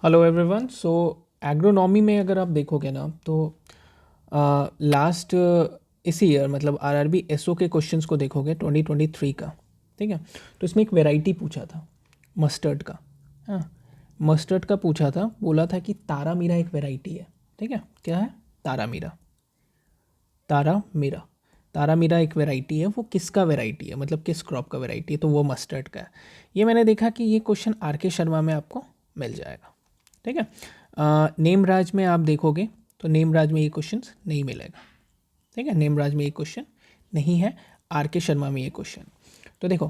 Hello everyone. सो agronomy में अगर आप देखोगे ना तो लास्ट इसी ईयर मतलब आरआरबी एसओ के क्वेश्चंस को देखोगे 2023 का। ठीक है, तो इसमें एक वैरायटी पूछा था मस्टर्ड का। हाँ, मस्टर्ड का पूछा था, बोला था कि तारा मीरा एक वैरायटी है। ठीक है, क्या है? तारा मीरा। तारा मीरा। तारा मीरा एक वैरायटी है, वो किसका वैरायटी है, मतलब किस क्रॉप का वैरायटी है, तो वो मस्टर्ड का है। ये मैंने देखा कि ये क्वेश्चन आर के शर्मा में आपको मिल जाएगा। ठीक है, नेम राज में आप देखोगे तो नेम राज में ये क्वेश्चन नहीं मिलेगा। ठीक है, नेम राज में ये क्वेश्चन नहीं है, आर के शर्मा में ये क्वेश्चन। तो देखो,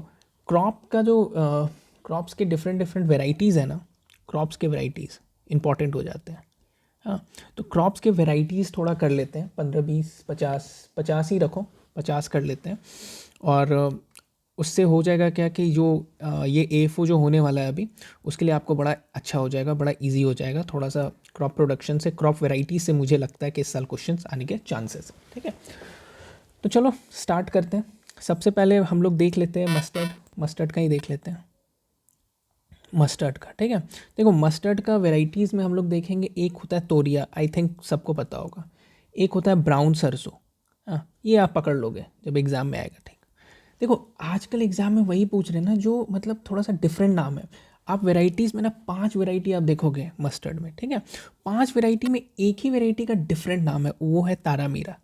क्रॉप का जो क्रॉप्स के डिफरेंट डिफरेंट वेराइटीज़ है ना, क्रॉप्स के वेराइटीज़ इंपॉर्टेंट हो जाते हैं। हाँ, तो क्रॉप्स के वेराइटीज़ थोड़ा कर लेते हैं, 15 20 50 50 ही रखो, 50 कर लेते हैं। और उससे हो जाएगा क्या कि जो ये एफओ जो होने वाला है अभी, उसके लिए आपको बड़ा अच्छा हो जाएगा, बड़ा इजी हो जाएगा। थोड़ा सा क्रॉप प्रोडक्शन से, क्रॉप वेराइटी से मुझे लगता है कि इस साल क्वेश्चंस आने के चांसेस हैं। ठीक है, तो चलो स्टार्ट करते हैं। सबसे पहले हम लोग देख लेते हैं मस्टर्ड। मस्टर्ड का ही देख लेते हैं, मस्टर्ड का। ठीक है, देखो मस्टर्ड का वेराइटीज़ में हम लोग देखेंगे, एक होता है तोरिया, आई थिंक सबको पता होगा। एक होता है ब्राउन सरसों। हाँ, ये आप पकड़ लोगे जब एग्ज़ाम में आएगा। ठीक, देखो आजकल एग्ज़ाम में वही पूछ रहे हैं ना जो मतलब थोड़ा सा डिफरेंट नाम है। आप वेराइटीज़ में ना 5 वेराइटी आप देखोगे मस्टर्ड में। ठीक है, 5 वेराइटी में एक ही वेराइटी का डिफरेंट नाम है, वो है तारा मीरा।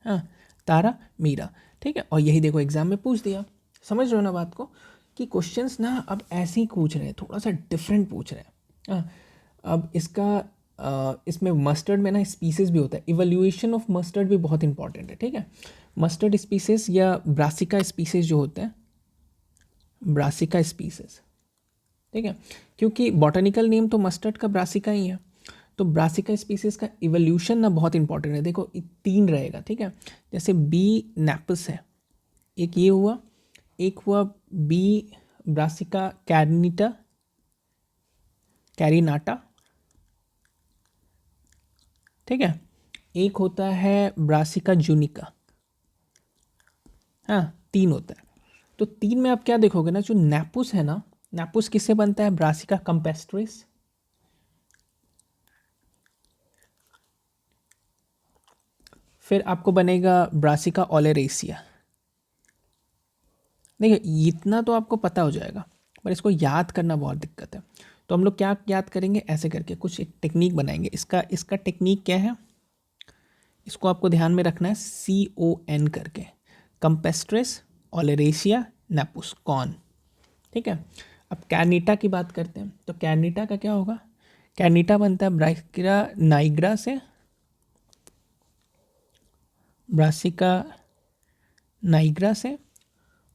हाँ, तारा मीरा। ठीक है, और यही देखो एग्ज़ाम में पूछ दिया। समझ रहे हो ना बात को, कि क्वेश्चंस ना अब ऐसे ही पूछ रहे हैं, थोड़ा सा डिफरेंट पूछ रहे हैं। हाँ, अब इसका इसमें मस्टर्ड में ना स्पीसीज भी होता है, इवोल्यूशन ऑफ मस्टर्ड भी बहुत इंपॉर्टेंट है। ठीक है, मस्टर्ड स्पीसीज या ब्रासिका स्पीसीज जो होते हैं, ब्रासिका स्पीसीज। ठीक है, क्योंकि बॉटनिकल नेम तो मस्टर्ड का ब्रासिका ही है, तो ब्रासिका स्पीसीज का इवोल्यूशन ना बहुत इंपॉर्टेंट है। देखो 3 रहेगा। ठीक है, जैसे बी नेपस है, एक ये हुआ, एक हुआ बी ब्रासिका कैरिनीटा, कैरिनाटा। ठीक है, एक होता है ब्रासिका जूनिका। हाँ, 3 होता है। तो 3 में आप क्या देखोगे ना, जो नेपुस है ना, नेपुस किससे बनता है? Brassica campestris. फिर आपको बनेगा ब्रासिका ओलेरेसिया। देखिए इतना तो आपको पता हो जाएगा, पर इसको याद करना बहुत दिक्कत है। तो हम लोग क्या याद करेंगे, ऐसे करके कुछ एक टेक्निक बनाएंगे। इसका इसका टेक्निक क्या है, इसको आपको ध्यान में रखना है, CON करके, कंपेस्ट्रेस ओलेरेशिया नेपुस कॉन। ठीक है, अब कैनिटा की बात करते हैं, तो कैनिटा का क्या होगा? कैनिटा बनता है ब्रासिका नाइग्रा से, ब्रासिका नाइग्रा से,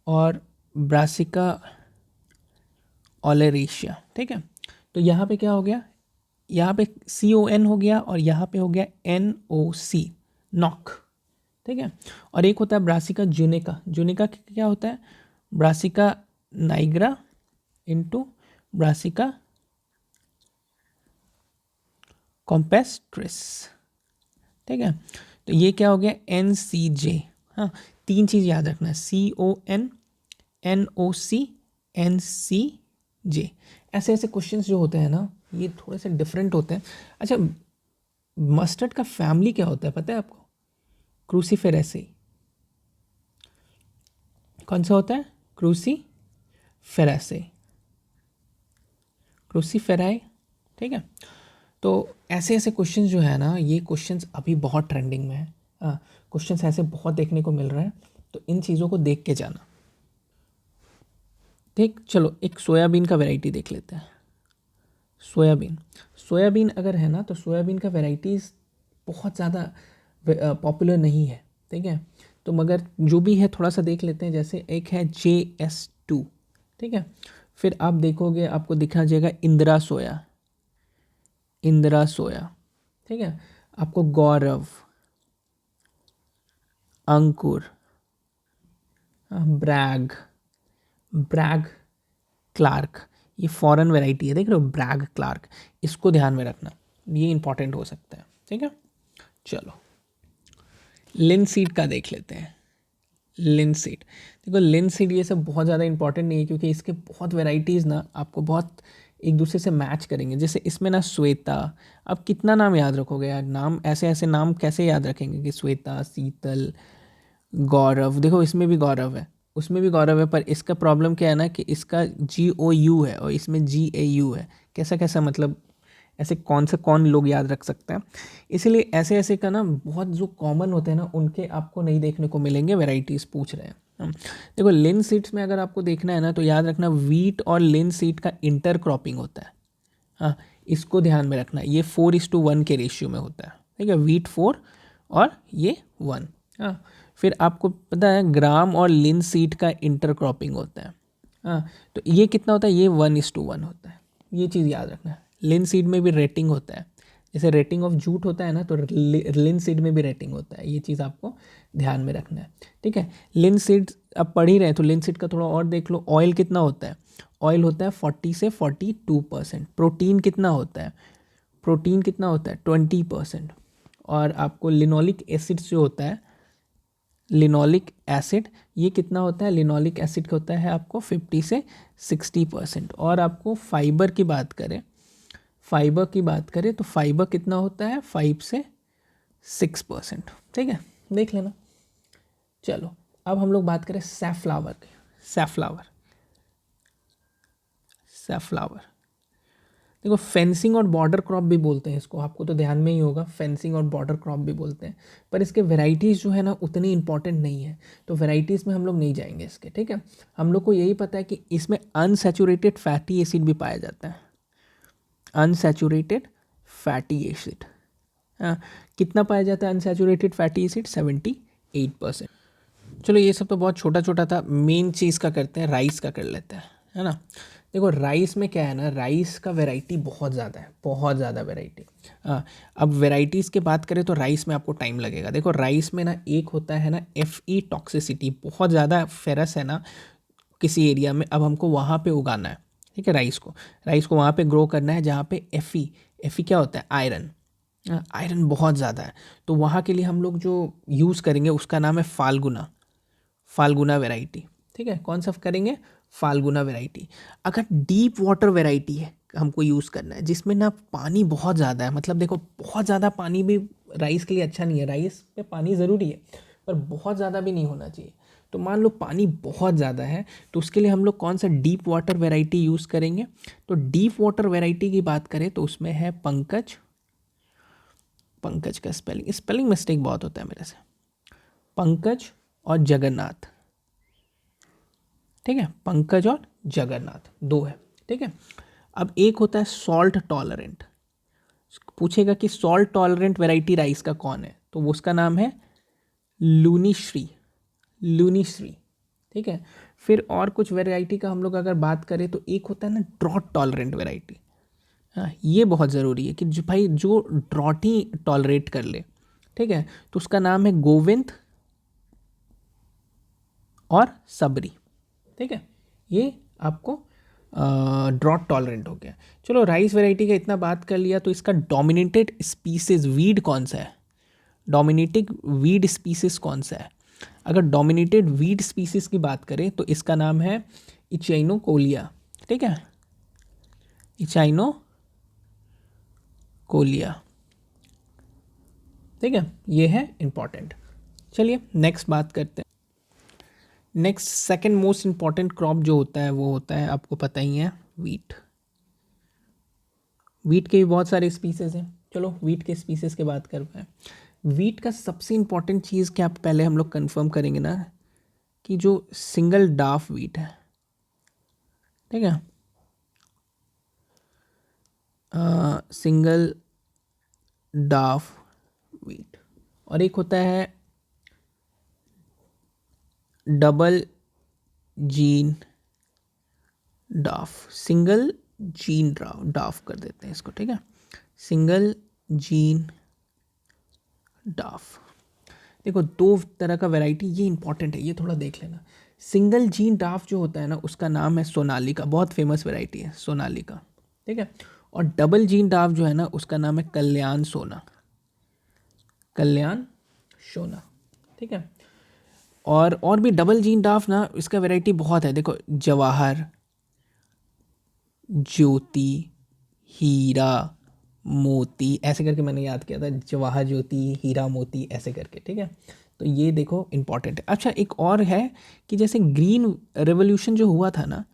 और ब्रासिका ओलेरेशिया। ठीक है, तो यहाँ पे क्या हो गया, यहाँ पे CON हो गया और यहाँ पे हो गया NOC, नॉक। ठीक है, और एक होता है ब्रासिका जुनिका। जुनिका क्या होता है? Brassica nigra into Brassica campestris. ठीक है, तो ये क्या हो गया? NCJ। हाँ, 3 चीज़ याद रखना है, CON NOC NCJ। ऐसे ऐसे क्वेश्चंस जो होते हैं ना, ये थोड़े से डिफरेंट होते हैं। अच्छा, मस्टर्ड का फैमिली क्या होता है पता है आपको? क्रूसीफेरेसी। कौन सा होता है? क्रूसीफेरेसी, क्रूसीफेराई। ठीक है, तो ऐसे ऐसे क्वेश्चंस जो है ना, ये क्वेश्चंस अभी बहुत ट्रेंडिंग में है। क्वेश्चंस ऐसे बहुत देखने को मिल रहे हैं, तो इन चीज़ों को देख के जाना। ठीक, चलो एक सोयाबीन का वैरायटी देख लेते हैं। सोयाबीन, सोयाबीन अगर है ना, तो सोयाबीन का वैरायटीज़ बहुत ज़्यादा पॉपुलर नहीं है। ठीक है, तो मगर जो भी है थोड़ा सा देख लेते हैं। जैसे एक है JS2। ठीक है, फिर आप देखोगे, आपको दिखा जाएगा इंदिरा सोया, इंदिरा सोया। ठीक है, आपको गौरव, अंकुर, ब्रैग, ब्रैग क्लार्क। ये फॉरेन वैरायटी है, देख रहे हो, ब्रैग क्लार्क। इसको ध्यान में रखना, ये इंपॉर्टेंट हो सकता है। ठीक है, चलो लिनसीड का देख लेते हैं। लिनसीड, देखो लिनसीड ये सब बहुत ज़्यादा इंपॉर्टेंट नहीं है, क्योंकि इसके बहुत वैराइटीज़ ना आपको बहुत एक दूसरे से मैच करेंगे। जैसे इसमें ना श्वेता, अब कितना नाम याद रखोगे यार, नाम ऐसे ऐसे नाम कैसे याद रखेंगे कि श्वेता, शीतल, गौरव, देखो इसमें भी गौरव है, उसमें भी गौरव है, पर इसका प्रॉब्लम क्या है ना कि इसका GOU है और इसमें GAU है। कैसा कैसा मतलब, ऐसे कौन लोग याद रख सकते हैं। इसीलिए ऐसे ऐसे का ना बहुत जो कॉमन होते हैं ना उनके आपको नहीं देखने को मिलेंगे, वेराइटीज़ पूछ रहे हैं हम। देखो लिन सीड्स में अगर आपको देखना है ना तो याद रखना वीट और लिन सीड का इंटर क्रॉपिंग होता है। हाँ, इसको ध्यान में रखना, ये 4:1 के रेशियो में होता है। ठीक है, वीट 4 और ये 1। हाँ, फिर आपको पता है ग्राम और लिन सीड का इंटर क्रॉपिंग होता है। हाँ, तो ये कितना होता है, ये 1:1 होता है। ये चीज़ याद रखना है। लिन सीड में भी रेटिंग होता है, जैसे रेटिंग ऑफ जूट होता है ना, तो लिन सीड में भी रेटिंग होता है। ये चीज़ आपको ध्यान में रखना है। ठीक है, लिन सीड अब पढ़ ही रहे हैं तो लिन सीड का थोड़ा और देख लो। ऑयल कितना होता है, ऑयल होता है 40 से 42%। प्रोटीन कितना होता है, प्रोटीन कितना होता है 20%। और आपको लिनोलिक एसिड जो होता है, लिनोलिक एसिड, ये कितना होता है, लिनोलिक एसिड होता है आपको 50 से 60%। और आपको फाइबर की बात करें, फाइबर की बात करें तो फाइबर कितना होता है 5 से 6%। ठीक है, देख लेना। चलो अब हम लोग बात करें सैफलावर की। सैफलावर, सैफलावर देखो फेंसिंग और बॉर्डर क्रॉप भी बोलते हैं इसको, आपको तो ध्यान में ही होगा, फेंसिंग और बॉर्डर क्रॉप भी बोलते हैं। पर इसके वेराइटीज़ जो है ना उतनी इंपॉर्टेंट नहीं है, तो वेराइटीज़ में हम लोग नहीं जाएंगे इसके। ठीक है, हम लोग को यही पता है कि इसमें अनसैचुरेटेड फैटी एसिड भी पाया जाता है। अनसैचुरेटेड फैटी एसिड, हाँ, कितना पाया जाता है अनसैचुरेटेड फैटी एसिड, 78%। चलो ये सब तो बहुत छोटा छोटा था, मेन चीज़ का करते हैं, राइस का कर लेते हैं, है ना। देखो राइस में क्या है ना, राइस का वैरायटी बहुत ज़्यादा है, बहुत ज़्यादा वैरायटी। हाँ, अब वैरायटीज़ की बात करें तो राइस में आपको टाइम लगेगा। देखो राइस में ना एक होता है ना Fe टॉक्सिसिटी, बहुत ज़्यादा फेरस है ना किसी एरिया में, अब हमको वहाँ पे उगाना है। ठीक है, राइस को वहाँ पे ग्रो करना है जहाँ पे Fe क्या होता है, आयरन। आयरन बहुत ज़्यादा है, तो वहाँ के लिए हम लोग जो यूज़ करेंगे उसका नाम है फाल्गुना, फाल्गुना वैरायटी। ठीक है, कौन सा करेंगे, फाल्गुना वैरायटी। अगर डीप वाटर वैरायटी है हमको यूज़ करना है जिसमें ना पानी बहुत ज़्यादा है, मतलब देखो बहुत ज़्यादा पानी भी राइस के लिए अच्छा नहीं है, राइस पे पानी ज़रूरी है पर बहुत ज़्यादा भी नहीं होना चाहिए। तो मान लो पानी बहुत ज़्यादा है तो उसके लिए हम लोग कौन सा डीप वाटर वैरायटी यूज़ करेंगे। तो डीप वाटर वैरायटी की बात करें तो उसमें है पंकज। पंकज का स्पेलिंग मिस्टेक बहुत होता है मेरे से, पंकज और जगन्नाथ। ठीक है, पंकज और जगन्नाथ दो है। ठीक है, अब एक होता है सॉल्ट टॉलरेंट। पूछेगा कि सॉल्ट टॉलरेंट वैरायटी राइस का कौन है, तो उसका नाम है लूनीश्री, लूनीश्री। ठीक है, फिर और कुछ वैरायटी का हम लोग अगर बात करें तो एक होता है ना ड्रॉट टॉलरेंट वैरायटी। हाँ, ये बहुत ज़रूरी है कि जो भाई जो ड्रॉट ही टॉलरेट कर ले। ठीक है, तो उसका नाम है गोविंद और सबरी। ठीक है, ये आपको ड्रॉट टॉलरेंट हो गया। चलो राइस वैरायटी का इतना बात कर लिया, तो इसका डोमिनेटेड स्पीसीज वीड कौन सा है, डोमिनेटिंग वीड स्पीसीज कौन सा है। अगर डोमिनेटेड वीड स्पीसीज की बात करें तो इसका नाम है इचाइनोकोलिया। ठीक है, इचाइनोकोलिया। ठीक है, ये है इंपॉर्टेंट। चलिए नेक्स्ट बात करते हैं। Next second most important crop जो होता है वो होता है, आपको पता ही है, वीट। वीट के भी बहुत सारे स्पीसीज हैं, चलो वीट के स्पीसीज की बात करते हैं। वीट का सबसे इंपॉर्टेंट चीज़ क्या पहले हम लोग कंफर्म करेंगे ना कि जो सिंगल डाफ वीट है। ठीक है, सिंगल डाफ वीट, और एक होता है double gene Daph, single gene Daph कर देते हैं इसको। ठीक है, सिंगल जीन डाफ। देखो दो तरह का वैरायटी, ये इंपॉर्टेंट है, ये थोड़ा देख लेना। सिंगल जीन डाफ जो होता है ना उसका नाम है सोनालिका, बहुत फेमस वैरायटी है सोनालिका। ठीक है, और डबल जीन डाफ जो है ना उसका नाम है कल्याण सोना, कल्याण सोना। ठीक है, और भी डबल जीन डाफ ना इसका वैरायटी बहुत है। देखो जवाहर, ज्योति, हीरा, मोती, ऐसे करके मैंने याद किया था, जवाहर ज्योति, हीरा मोती, ऐसे करके, ठीक है। तो ये देखो इंपॉर्टेंट है। अच्छा, एक और है कि जैसे ग्रीन रेवोल्यूशन जो हुआ था ना,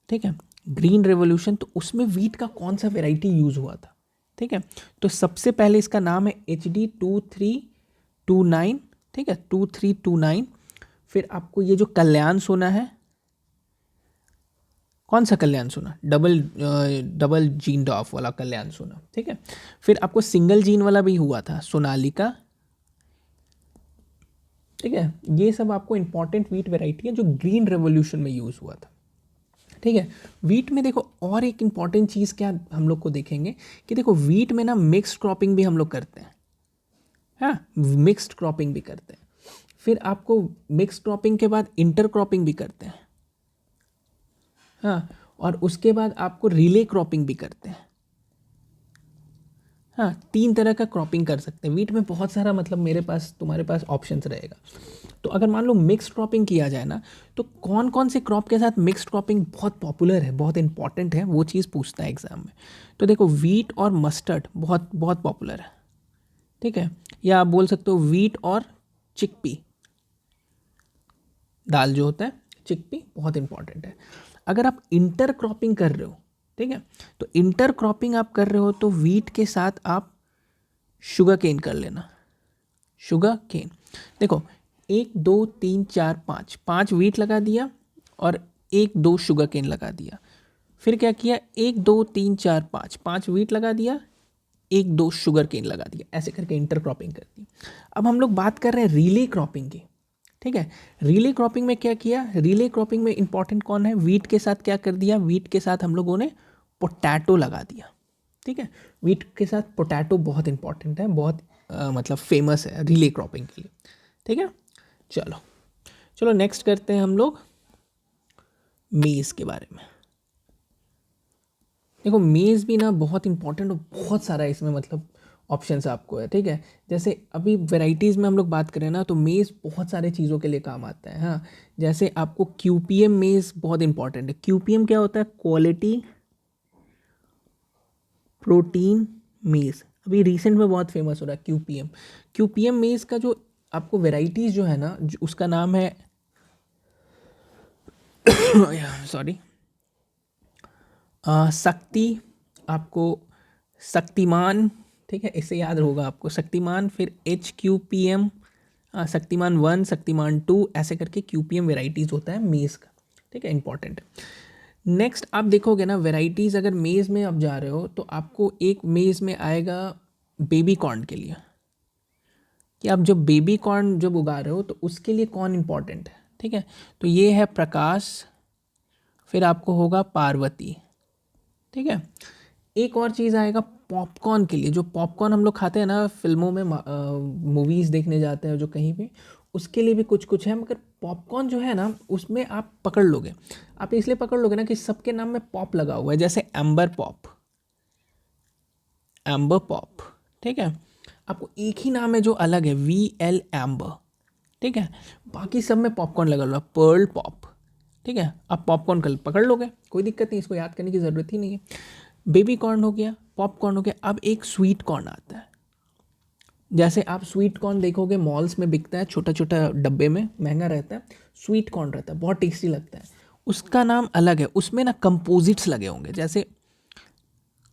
ठीक है, ग्रीन रेवोल्यूशन, तो उसमें वीट का कौन सा वेराइटी यूज़ हुआ था, ठीक है। तो सबसे पहले इसका नाम है HD2329, ठीक है, 2329। फिर आपको ये जो कल्याण सोना है, कौन सा कल्याण सोना, डबल जीन डॉफ वाला कल्याण सोना, ठीक है। फिर आपको सिंगल जीन वाला भी हुआ था, सोनालिका, ठीक है। ये सब आपको इंपॉर्टेंट वीट वेराइटी है जो ग्रीन रेवोल्यूशन में यूज़ हुआ था, ठीक है। वीट में देखो और एक इंपॉर्टेंट चीज़ क्या हम लोग को देखेंगे कि देखो वीट में ना मिक्स्ड क्रॉपिंग भी हम लोग करते हैं, हाँ, मिक्स्ड क्रॉपिंग भी करते हैं। फिर आपको मिक्स्ड क्रॉपिंग के बाद इंटर क्रॉपिंग भी करते हैं, हाँ, और उसके बाद आपको रिले क्रॉपिंग भी करते हैं, हाँ। 3 तरह का क्रॉपिंग कर सकते हैं वीट में, बहुत सारा, मतलब मेरे पास तुम्हारे पास ऑप्शंस रहेगा। तो अगर मान लो मिक्स्ड क्रॉपिंग किया जाए ना, तो कौन कौन से क्रॉप के साथ मिक्स्ड क्रॉपिंग बहुत पॉपुलर है, बहुत इंपॉर्टेंट है, वो चीज़ पूछता है एग्जाम में। तो देखो वीट और मस्टर्ड बहुत बहुत पॉपुलर है, ठीक है। या आप बोल सकते हो वीट और चिकपी, दाल जो होता है चिकपी, बहुत इंपॉर्टेंट है। अगर आप इंटर क्रॉपिंग कर रहे हो, ठीक है, तो इंटर क्रॉपिंग आप कर रहे हो तो वीट के साथ आप शुगर केन कर लेना, शुगर केन। देखो 1 2 3 4 5, 5 वीट लगा दिया और 1 2 शुगर केन लगा दिया। फिर क्या किया, 1 2 3 4 5, 5 वीट लगा दिया, 1 2 शुगर केन लगा दिया, ऐसे करके इंटर क्रॉपिंग कर दी। अब हम लोग बात कर रहे हैं रिले क्रॉपिंग की, ठीक है। रिले क्रॉपिंग में क्या किया, रिले क्रॉपिंग में इंपॉर्टेंट कौन है, वीट के साथ क्या कर दिया, वीट के साथ हम लोगों ने पोटैटो लगा दिया, ठीक है। वीट के साथ पोटैटो बहुत इंपॉर्टेंट है, बहुत मतलब फेमस है रिले क्रॉपिंग के लिए, ठीक है। चलो चलो नेक्स्ट करते हैं हम लोग मेज़ के बारे में। देखो मेज़ भी ना बहुत इंपॉर्टेंट और बहुत सारा इसमें मतलब ऑप्शंस आपको है, ठीक है। जैसे अभी वेराइटीज़ में हम लोग बात करें ना, तो मेज़ बहुत सारे चीज़ों के लिए काम आता है, हाँ। जैसे आपको QPM मेज़ बहुत इंपॉर्टेंट है। QPM क्या होता है, क्वालिटी प्रोटीन मेज़, अभी रिसेंट में बहुत फेमस हो रहा है QPM। QPM मेज़ का जो आपको वेराइटीज़ जो है ना, उसका नाम है सॉरी, शक्ति, आपको शक्तिमान, ठीक है, इससे याद होगा आपको शक्तिमान। फिर HQPM, शक्तिमान 1, शक्तिमान 2, ऐसे करके QPM वेराइटीज़ होता है मेज़ का, ठीक है, इंपॉर्टेंट है। नेक्स्ट आप देखोगे ना वेराइटीज़, अगर मेज़ में आप जा रहे हो तो आपको एक मेज़ में आएगा बेबी कॉर्न के लिए, कि आप जब बेबी कॉर्न जब उगा रहे हो तो उसके लिए कौन इंपॉर्टेंट है, ठीक है। तो ये है प्रकाश, फिर आपको होगा पार्वती, ठीक है। एक और चीज़ आएगा पॉपकॉर्न के लिए, जो पॉपकॉर्न हम लोग खाते हैं ना फिल्मों में, मूवीज़ देखने जाते हैं जो कहीं पे, उसके लिए भी कुछ कुछ है। मगर पॉपकॉर्न जो है ना उसमें आप पकड़ लोगे, आप इसलिए पकड़ लोगे ना कि सबके नाम में पॉप लगा हुआ है, जैसे एम्बर पॉप, एम्बर पॉप, ठीक है। आपको एक ही नाम है जो अलग है, VL एम्बर, ठीक है। बाकी सब में पॉपकॉर्न लगा हुआ है, पर्ल पॉप, ठीक है। आप पॉपकॉर्न कल पकड़ लोगे, कोई दिक्कत नहीं, इसको याद करने की ज़रूरत ही नहीं है। बेबी कॉर्न हो गया, पॉपकॉर्न हो गया। अब एक स्वीट कॉर्न आता है, जैसे आप स्वीट कॉर्न देखोगे मॉल्स में बिकता है, छोटा छोटा डब्बे में, महंगा रहता है, स्वीट कॉर्न रहता है, बहुत टेस्टी लगता है। उसका नाम अलग है, उसमें ना कंपोजिट्स लगे होंगे, जैसे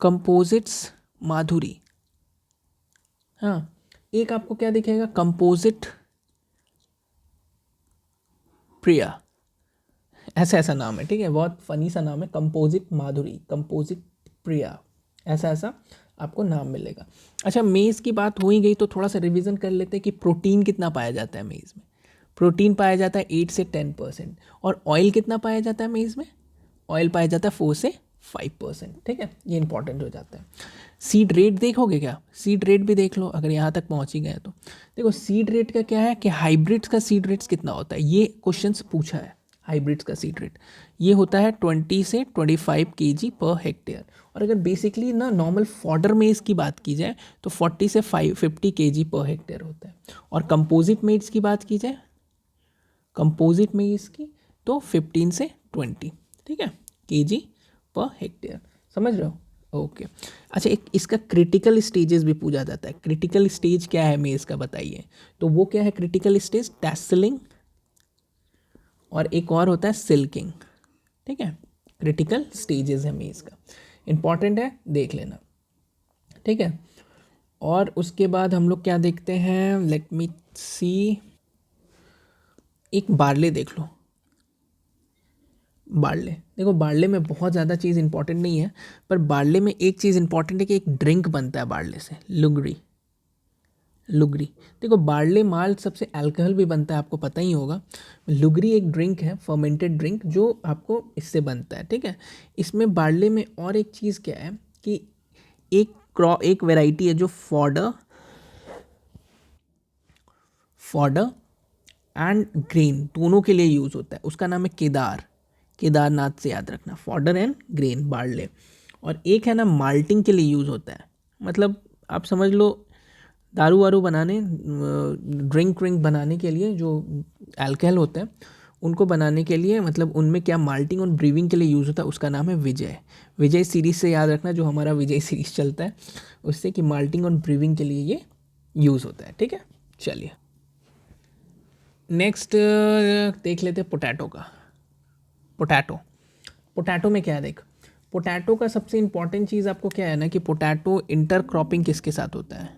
कंपोजिट्स माधुरी, हाँ। एक आपको क्या दिखेगा, कंपोजिट प्रिया, ऐसा ऐसा नाम है, ठीक है, बहुत फनी सा नाम है, कंपोजिट माधुरी, कंपोजिट प्रिया, ऐसा ऐसा आपको नाम मिलेगा। अच्छा, मेज़ की बात हो ही गई तो थोड़ा सा रिवीजन कर लेते हैं कि प्रोटीन कितना पाया जाता है मेज़ में। प्रोटीन पाया जाता है 8 से 10%, और ऑयल कितना पाया जाता है मेज़ में, ऑयल पाया जाता है 4 से 5%, ठीक है, ये इंपॉर्टेंट हो जाता है। सीड रेट देखोगे क्या, सीड रेट भी देख लो अगर यहाँ तक पहुँच ही गए तो। देखो सीड रेट का क्या है कि हाइब्रिड्स का सीड रेट्स कितना होता है, ये क्वेश्चंस पूछा है। हाइब्रिड्स का सीड रेट ये होता है 20 से 25 kg पर हेक्टेयर। और अगर बेसिकली ना नॉर्मल फॉडर मेज़ की बात की जाए तो 40 से 50 kg पर हेक्टेयर होता है। और कंपोजिट मेज़ की बात की जाए, कंपोजिट मेज़ की, तो 15 से 20, ठीक है, kg पर हेक्टेयर, समझ रहे हो? ओके। अच्छा, एक इसका क्रिटिकल स्टेजेस भी पूछा जाता है। क्रिटिकल स्टेज क्या है मेज़ का, बताइए। तो वो क्या है क्रिटिकल स्टेज? टैसलिंग, और एक और होता है सिल्किंग। ठीक है, क्रिटिकल स्टेजेस है मेज़ का, इंपॉर्टेंट है, देख लेना। ठीक है, और उसके बाद हम लोग क्या देखते हैं, लेट मी सी, एक बार्ले देख लो। बार्ले, देखो बार्ले में बहुत ज़्यादा चीज़ इंपॉर्टेंट नहीं है, पर बार्ले में एक चीज़ इंपॉर्टेंट है कि एक ड्रिंक बनता है बार्ले से, लुगड़ी। लुगड़ी, देखो बार्ले माल्ट सबसे अल्कोहल भी बनता है, आपको पता ही होगा। लुगड़ी एक ड्रिंक है, फर्मेंटेड ड्रिंक, जो आपको इससे बनता है। ठीक है, इसमें बार्ले में और एक चीज़ क्या है कि एक वैरायटी है जो फॉडर एंड ग्रेन दोनों के लिए यूज़ होता है, उसका नाम है केदारनाथ से याद रखना, फॉडर एंड ग्रेन बार्ले। और एक है ना माल्टिंग के लिए यूज़ होता है, मतलब आप समझ लो दारू वारू बनाने, ड्रिंक बनाने के लिए जो अल्कोहल होते हैं उनको बनाने के लिए, मतलब उनमें क्या माल्टिंग और ब्रीविंग के लिए यूज़ होता है, उसका नाम है विजय सीरीज़ से याद रखना, जो हमारा विजय सीरीज़ चलता है उससे, कि माल्टिंग और ब्रीविंग के लिए ये यूज़ होता है। ठीक है, चलिए नेक्स्ट देख लेते हैं पोटैटो का। पोटैटो में क्या है, देख पोटैटो का सबसे इंपॉर्टेंट चीज़ आपको क्या है ना, कि पोटैटो इंटरक्रॉपिंग किसके साथ होता है,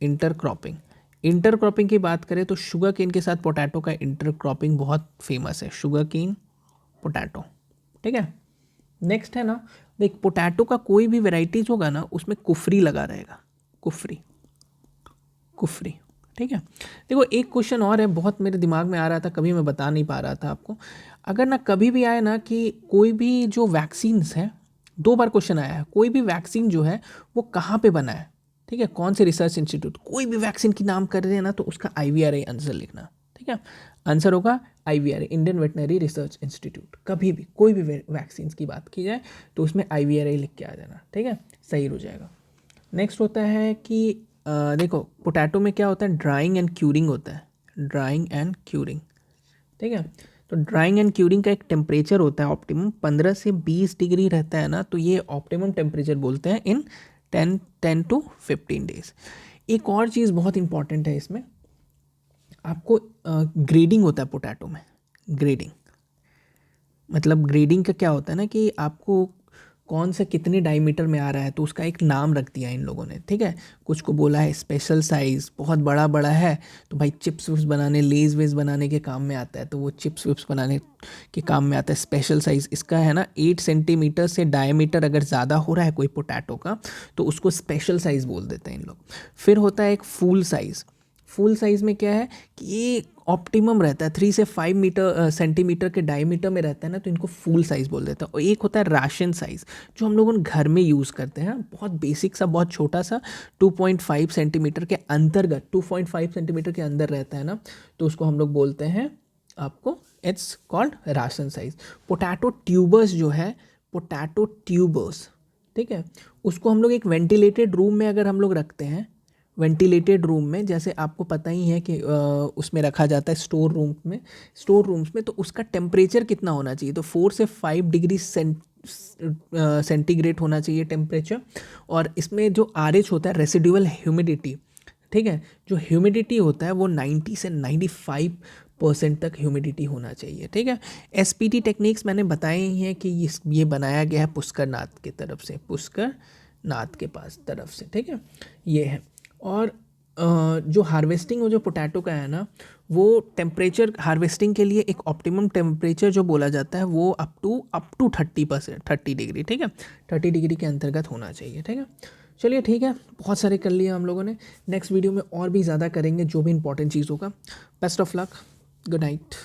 इंटरक्रॉपिंग की बात करें तो शुगर केन के साथ पोटैटो का इंटरक्रॉपिंग बहुत फेमस है, शुगर केन पोटैटो। ठीक है, नेक्स्ट है ना, देख पोटैटो का कोई भी वेराइटीज होगा ना उसमें कुफरी लगा रहेगा, कुफरी। ठीक है, देखो एक क्वेश्चन और है, बहुत मेरे दिमाग में आ रहा था, कभी मैं बता नहीं पा रहा था आपको। अगर ना कभी भी आए ना कि कोई भी जो वैक्सीन्स है, 2 बार क्वेश्चन आया है, कोई भी वैक्सीन जो है वो कहाँ पे बना है, ठीक है, कौन से रिसर्च इंस्टीट्यूट, कोई भी वैक्सीन की नाम कर रहे हैं ना तो उसका IVRA आंसर लिखना। ठीक है, आंसर होगा IVRA, Indian veterinary research institute. कभी भी कोई भी वैक्सीन की बात की जाए तो उसमें IVRA लिख के आ जाना। ठीक है, सही हो जाएगा। नेक्स्ट होता है कि देखो पोटैटो में क्या होता है, ड्राइंग एंड क्यूरिंग होता है, ड्राइंग एंड क्यूरिंग। ठीक है, तो ड्राइंग एंड क्यूरिंग का एक टेम्परेचर होता है ऑप्टिमम, 15 से 20 डिग्री रहता है ना, तो ये ऑप्टिमम टेम्परेचर बोलते हैं इन 10 to 15 डेज। एक और चीज़ बहुत इंपॉर्टेंट है इसमें, आपको ग्रेडिंग होता है पोटैटो में। ग्रेडिंग मतलब ग्रेडिंग का क्या होता है ना, कि आपको कौन से कितने डायमीटर में आ रहा है तो उसका एक नाम रख दिया इन लोगों ने। ठीक है, कुछ को बोला है स्पेशल साइज़, बहुत बड़ा बड़ा है तो भाई चिप्स विप्स बनाने, लेज वेज बनाने के काम में आता है, तो वो चिप्स विप्स बनाने के काम में आता है। स्पेशल साइज़ इसका है ना 8 सेंटीमीटर से डायमीटर अगर ज़्यादा हो रहा है कोई पोटैटो का तो उसको स्पेशल साइज़ बोल देते हैं इन लोग। फिर होता है एक फुल साइज़। फुल साइज़ में क्या है कि ये ऑप्टिमम रहता है 3 से 5 सेंटीमीटर के डायमीटर में रहता है ना, तो इनको फुल साइज़ बोल देता है। और एक होता है राशन साइज़, जो हम लोग घर में यूज़ करते हैं, बहुत बेसिक सा, बहुत छोटा सा, 2.5 सेंटीमीटर के अंतर्गत, 2.5 सेंटीमीटर के अंदर रहता है ना, तो उसको हम लोग बोलते हैं आपको, it's called ration size. Potato tubers जो है, पोटैटो ट्यूबर्स, ठीक है, उसको हम लोग एक वेंटिलेटेड रूम में अगर हम लोग रखते हैं, वेंटिलेटेड रूम में, जैसे आपको पता ही है कि उसमें रखा जाता है स्टोर रूम्स में, तो उसका टेम्परेचर कितना होना चाहिए, तो 4 से 5 डिग्री सेंटीग्रेड होना चाहिए टेम्परेचर। और इसमें जो RH होता है, रेसिडुअल ह्यूमिडिटी, ठीक है, जो ह्यूमिडिटी होता है वो 90 से 95% तक ह्यूमिडिटी होना चाहिए। ठीक है, SPT टेक्निक्स मैंने बताए ही हैं कि ये बनाया गया है पुष्कर नाथ की तरफ से, पुष्कर नाथ के पास तरफ से। ठीक है, ये है। और जो हार्वेस्टिंग हो जो पोटैटो का है ना, वो टेम्परेचर हार्वेस्टिंग के लिए एक ऑप्टिमम टेम्परेचर जो बोला जाता है वो अप टू 30 डिग्री, ठीक है, 30 डिग्री के अंतर्गत होना चाहिए। ठीक है, चलिए ठीक है, बहुत सारे कर लिए हम लोगों ने। नेक्स्ट वीडियो में और भी ज़्यादा करेंगे जो भी इंपॉर्टेंट चीज़ होगा। Best of luck, good night.